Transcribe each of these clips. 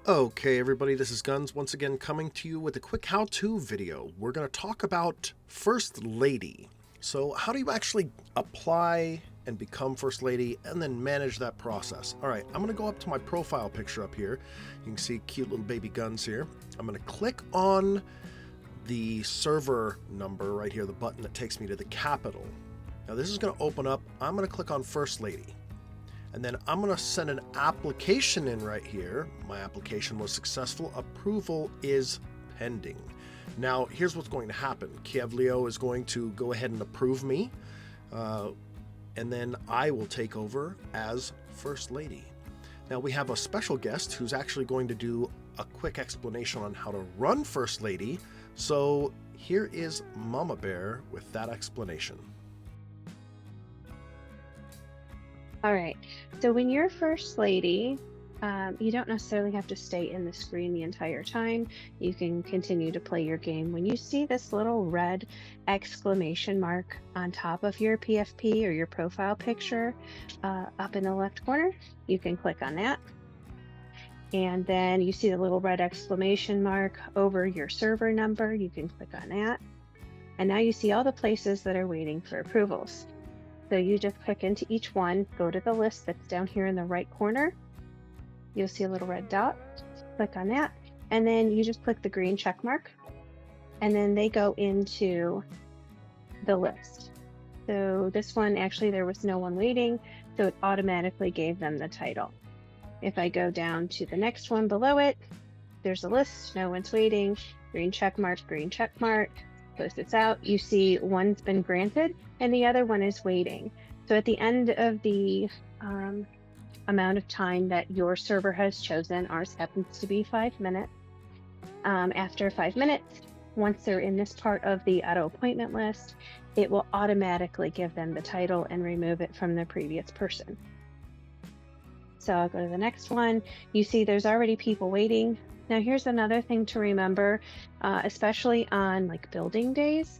Okay, everybody, this is Guns once again coming to you with a quick how-to video. We're going to talk about First Lady. So how do you actually apply and become First Lady and then manage that process? All right, I'm going to go up to my profile picture up here. You can see cute little baby Guns here. I'm going to click on the server number right here, the button that takes me to the capital. Now this is going to open up. I'm going to click on First Lady. And then I'm going to send an application in right here. My application was successful. Approval is pending. Now, here's what's going to happen. Kiev Leo is going to go ahead and approve me. And then I will take over as First Lady. Now, we have a special guest who's actually going to do a quick explanation on how to run First Lady. So here is Mama Bear with that explanation. All right, so when you're First Lady, you don't necessarily have to stay in the screen the entire time. You can continue to play your game. When you see this little red exclamation mark on top of your PFP or your profile picture up in the left corner, you can click on that. And then you see the little red exclamation mark over your server number. You can click on that. And now you see all the places that are waiting for approvals. So you just click into each one, go to the list that's down here in the right corner. You'll see a little red dot, click on that, and then you just click the green check mark, and then they go into the list. So this one, actually there was no one waiting, so it automatically gave them the title. If I go down to the next one below it, there's a list, no one's waiting, green check mark, close this out. You see one's been granted and the other one is waiting. So at the end of the amount of time that your server has chosen, ours happens to be 5 minutes. After 5 minutes, once they're in this part of the auto appointment list, it will automatically give them the title and remove it from the previous person. So I'll go to the next one. You see there's already people waiting. Now here's another thing to remember, especially on like building days.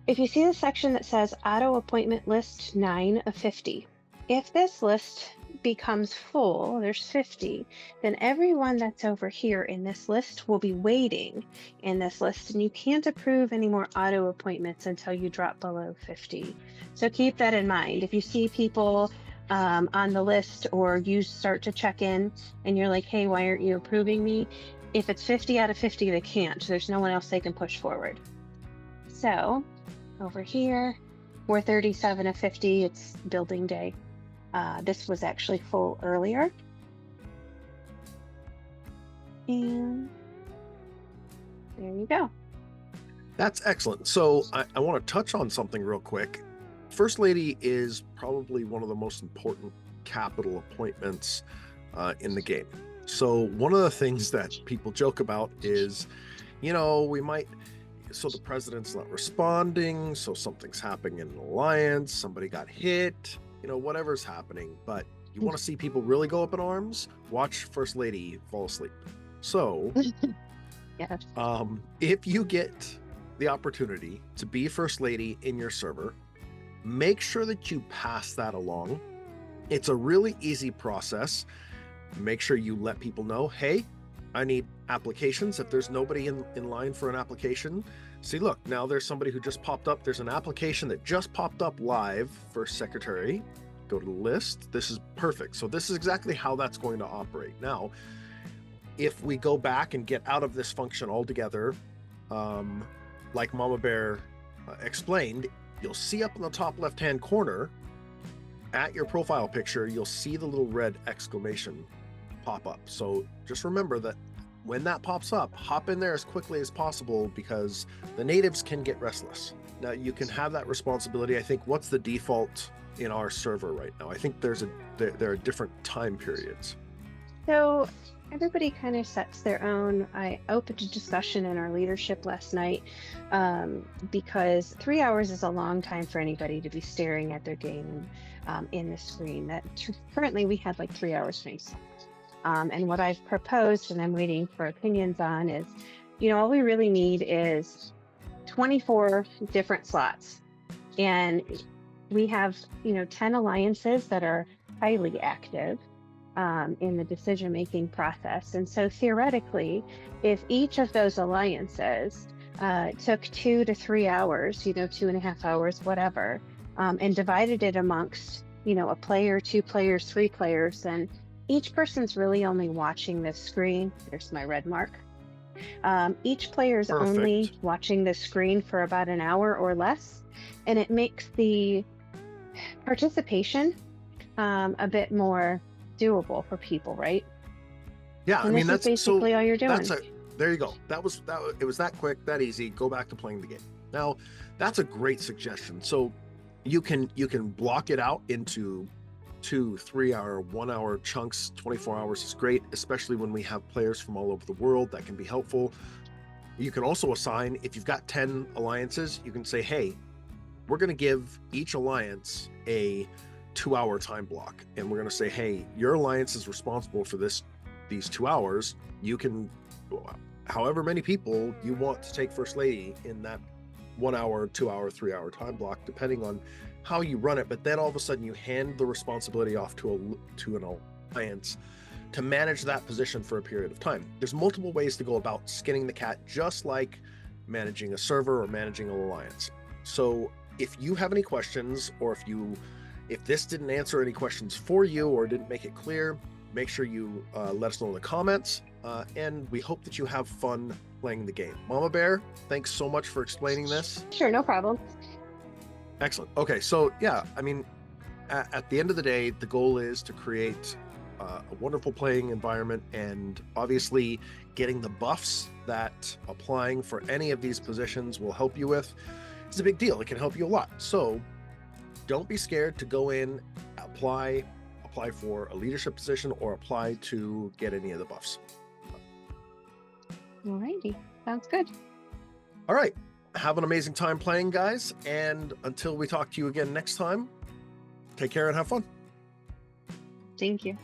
If you see the section that says auto appointment list 9 of 50, if this list becomes full, there's 50, then everyone that's over here in this list will be waiting in this list, and you can't approve any more auto appointments until you drop below 50. So keep that in mind. If you see people on the list, or you start to check in and you're like, hey, why aren't you approving me? If it's 50 out of 50, they can't. There's no one else they can push forward. So over here, we're 37 of 50. It's building day. This was actually full earlier. And there you go. That's excellent. So I want to touch on something real quick. First Lady is probably one of the most important capital appointments in the game. So one of the things that people joke about is, so the president's not responding, so something's happening in an alliance, somebody got hit, whatever's happening. But you want to see people really go up in arms? Watch First Lady fall asleep. So Yeah. if you get the opportunity to be First Lady in your server, make sure that you pass that along. It's a really easy process. Make sure you let people know, hey, I need applications. If there's nobody in line for an application, see, look, now there's somebody who just popped up. There's an application that just popped up live for secretary. Go to the list. This is perfect. So this is exactly how that's going to operate. Now, if we go back and get out of this function altogether, like Mama Bear explained, you'll see up in the top left-hand corner at your profile picture, you'll see the little red exclamation pop up. So just remember that when that pops up, hop in there as quickly as possible, because the natives can get restless. Now you can have that responsibility. I think, what's the default in our server right now? I think there are different time periods. So everybody kind of sets their own. I opened a discussion in our leadership last night because 3 hours is a long time for anybody to be staring at their game in the screen. That currently we had like 3 hours face. And what I've proposed, and I'm waiting for opinions on, is, all we really need is 24 different slots. And we have, 10 alliances that are highly active. in the decision-making process. And so theoretically, if each of those alliances took 2 to 3 hours, 2.5 hours, whatever, and divided it amongst, a player, 2 players, 3 players, then each person's really only watching this screen. There's my red mark. Each player is only Perfect. watching the screen for about an hour or less, and it makes the participation a bit more doable for people, right? Yeah, I And mean this is that's so basically all you're that's doing. a there you go. It was that quick, that easy. Go back to playing the game. Now, that's a great suggestion. So you can block it out into 2, 3 hour, 1 hour chunks. 24 hours is great, especially when we have players from all over the world. That can be helpful. You can also assign, if you've got 10 alliances, you can say, hey, we're going to give each alliance a 2 hour time block, and we're going to say, hey, your alliance is responsible for these 2 hours. You can, however many people you want to take first lady in that 1 hour, 2 hour, 3 hour time block, depending on how you run it. But then all of a sudden you hand the responsibility off to an alliance to manage that position for a period of time. There's multiple ways to go about skinning the cat, just like managing a server or managing an alliance. So if you have any questions, or if this didn't answer any questions for you or didn't make it clear, make sure you let us know in the comments. And we hope that you have fun playing the game. Mama Bear, thanks so much for explaining this. Sure, no problem. Excellent. Okay, so yeah, I mean, at the end of the day, the goal is to create a wonderful playing environment, and obviously getting the buffs that applying for any of these positions will help you with is a big deal. It can help you a lot. So don't be scared to go in, apply for a leadership position, or apply to get any of the buffs. Alrighty, sounds good. All right. Have an amazing time playing, guys. And until we talk to you again next time, take care and have fun. Thank you.